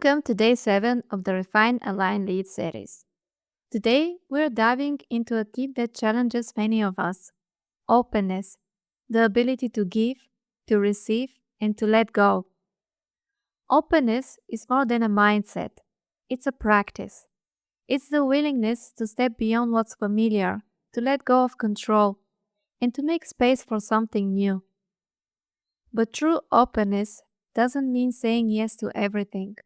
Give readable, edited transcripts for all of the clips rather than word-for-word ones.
Welcome to day 7 of the Refine, Align, Lead series. Today, we're diving into a theme that challenges many of us: openness, the ability to give, to receive, and to let go. Openness is more than a mindset, it's a practice. It's the willingness to step beyond what's familiar, to let go of control, and to make space for something new. But true openness doesn't mean saying yes to everything.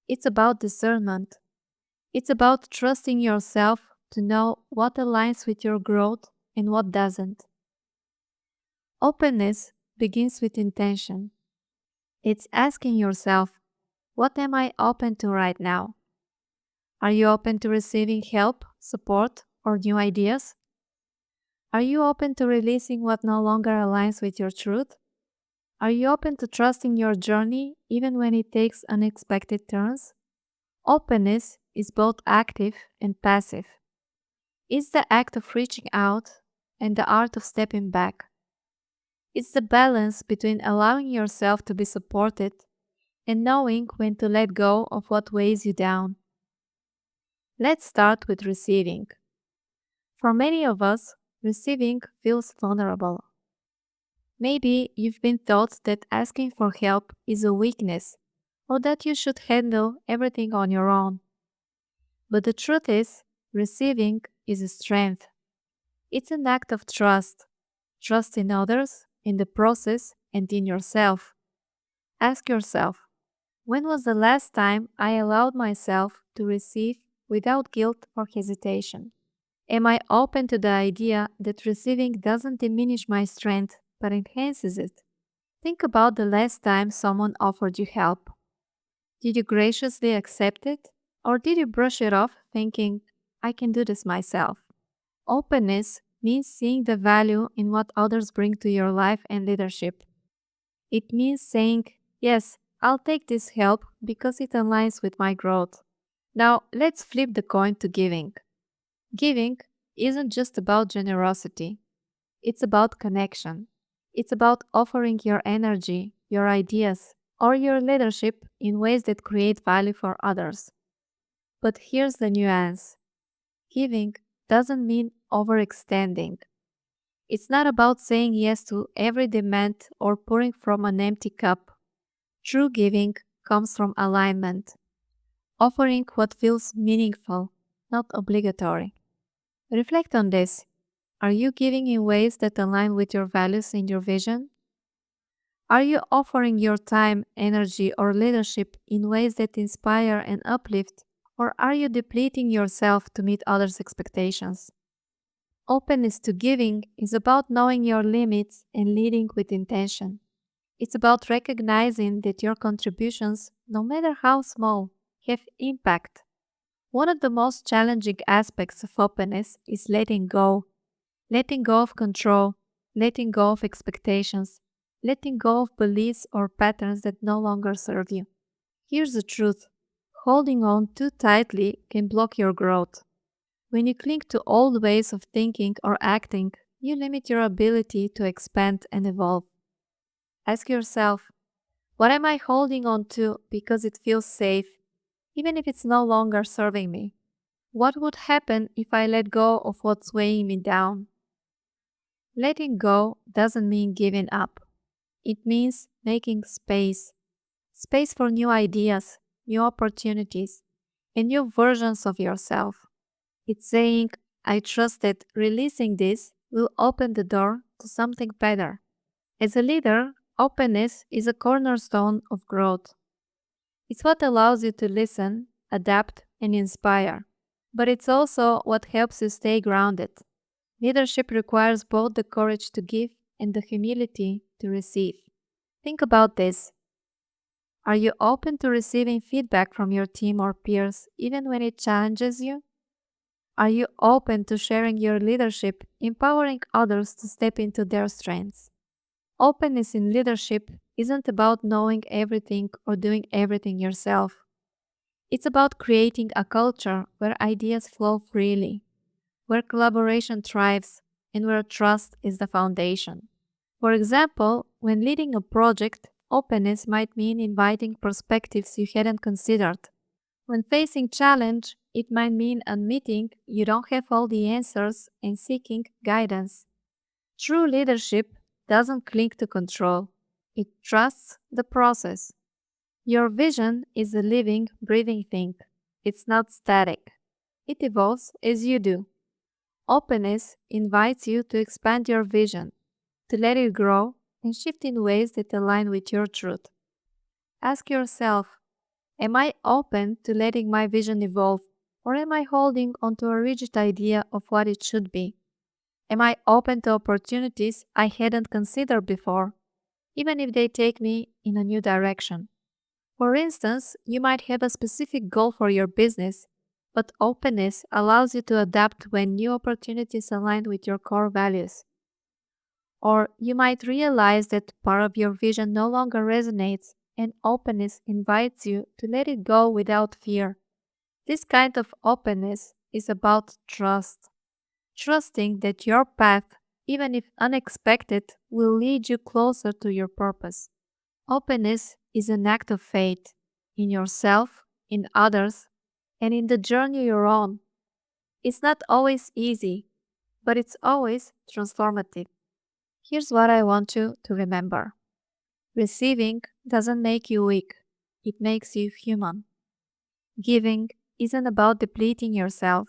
It's about discernment. It's about trusting yourself to know what aligns with your growth and what doesn't. Openness begins with intention. It's asking yourself, what am I open to right now? Are you open to receiving help, support, or new ideas? Are you open to releasing what no longer aligns with your truth? Are you open to trusting your journey even when it takes unexpected turns? Openness is both active and passive. It's the act of reaching out and the art of stepping back. It's the balance between allowing yourself to be supported and knowing when to let go of what weighs you down. Let's start with receiving. For many of us, receiving feels vulnerable. Maybe you've been taught that asking for help is a weakness or that you should handle everything on your own. But the truth is, receiving is a strength. It's an act of trust. Trust in others, in the process, and in yourself. Ask yourself, when was the last time I allowed myself to receive without guilt or hesitation? Am I open to the idea that receiving doesn't diminish my strength but enhances it? Think about the last time someone offered you help. Did you graciously accept it? Or did you brush it off thinking, I can do this myself? Openness means seeing the value in what others bring to your life and leadership. It means saying, yes, I'll take this help because it aligns with my growth. Now, let's flip the coin to giving. Giving isn't just about generosity, it's about connection. It's about offering your energy, your ideas, or your leadership in ways that create value for others. But here's the nuance: giving doesn't mean overextending. It's not about saying yes to every demand or pouring from an empty cup. True giving comes from alignment, offering what feels meaningful, not obligatory. Reflect on this. Are you giving in ways that align with your values and your vision? Are you offering your time, energy, or leadership in ways that inspire and uplift, or are you depleting yourself to meet others' expectations? Openness to giving is about knowing your limits and leading with intention. It's about recognizing that your contributions, no matter how small, have impact. One of the most challenging aspects of openness is letting go. Letting go of control, letting go of expectations, letting go of beliefs or patterns that no longer serve you. Here's the truth: holding on too tightly can block your growth. When you cling to old ways of thinking or acting, you limit your ability to expand and evolve. Ask yourself, what am I holding on to because it feels safe, even if it's no longer serving me? What would happen if I let go of what's weighing me down? Letting go doesn't mean giving up. It means making space. Space for new ideas, new opportunities, and new versions of yourself. It's saying, I trust that releasing this will open the door to something better. As a leader, openness is a cornerstone of growth. It's what allows you to listen, adapt, and inspire. But it's also what helps you stay grounded. Leadership requires both the courage to give and the humility to receive. Think about this. Are you open to receiving feedback from your team or peers even when it challenges you? Are you open to sharing your leadership, empowering others to step into their strengths? Openness in leadership isn't about knowing everything or doing everything yourself. It's about creating a culture where ideas flow freely, where collaboration thrives, and where trust is the foundation. For example, when leading a project, openness might mean inviting perspectives you hadn't considered. When facing challenge, it might mean admitting you don't have all the answers and seeking guidance. True leadership doesn't cling to control. It trusts the process. Your vision is a living, breathing thing. It's not static. It evolves as you do. Openness invites you to expand your vision, to let it grow and shift in ways that align with your truth. Ask yourself, am I open to letting my vision evolve, or am I holding onto a rigid idea of what it should be? Am I open to opportunities I hadn't considered before, even if they take me in a new direction? For instance, you might have a specific goal for your business, but openness allows you to adapt when new opportunities align with your core values. Or you might realize that part of your vision no longer resonates, and openness invites you to let it go without fear. This kind of openness is about trust. Trusting that your path, even if unexpected, will lead you closer to your purpose. Openness is an act of faith in yourself, in others, and in the journey you're on. It's not always easy, but it's always transformative. Here's what I want you to remember. Receiving doesn't make you weak, it makes you human. Giving isn't about depleting yourself,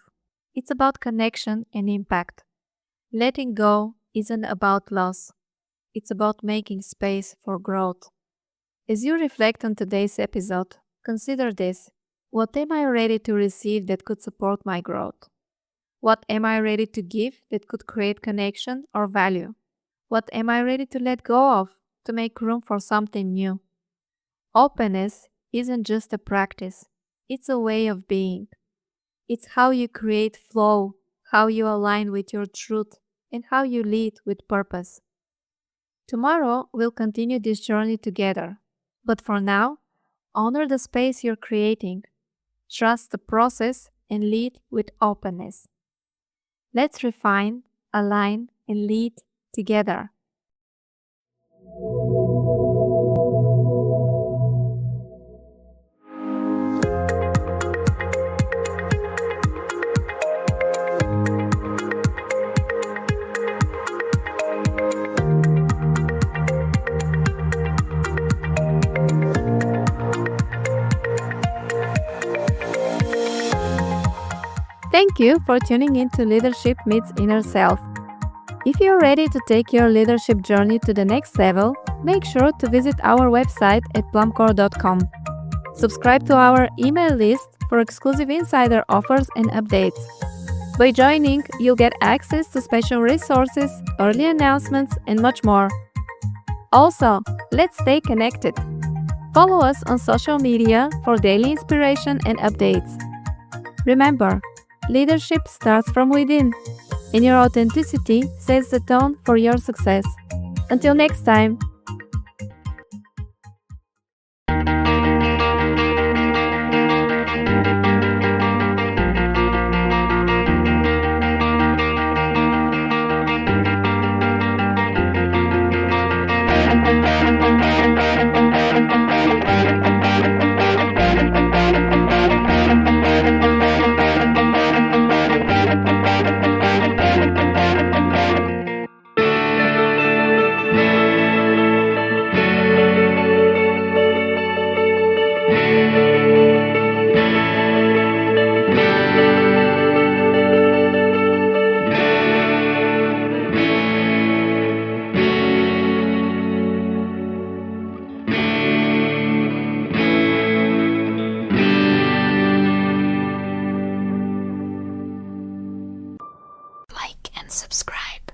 it's about connection and impact. Letting go isn't about loss, it's about making space for growth. As you reflect on today's episode, consider this. What am I ready to receive that could support my growth? What am I ready to give that could create connection or value? What am I ready to let go of to make room for something new? Openness isn't just a practice, it's a way of being. It's how you create flow, how you align with your truth, and how you lead with purpose. Tomorrow, we'll continue this journey together. But for now, honor the space you're creating, trust the process, and lead with openness. Let's refine, align, and lead together. Thank you for tuning in to Leadership Meets Inner Self. If you're ready to take your leadership journey to the next level, make sure to visit our website at PlamCore.com. Subscribe to our email list for exclusive insider offers and updates. By joining, you'll get access to special resources, early announcements, and much more. Also, let's stay connected. Follow us on social media for daily inspiration and updates. Remember, leadership starts from within, and your authenticity sets the tone for your success. Until next time. Like and subscribe.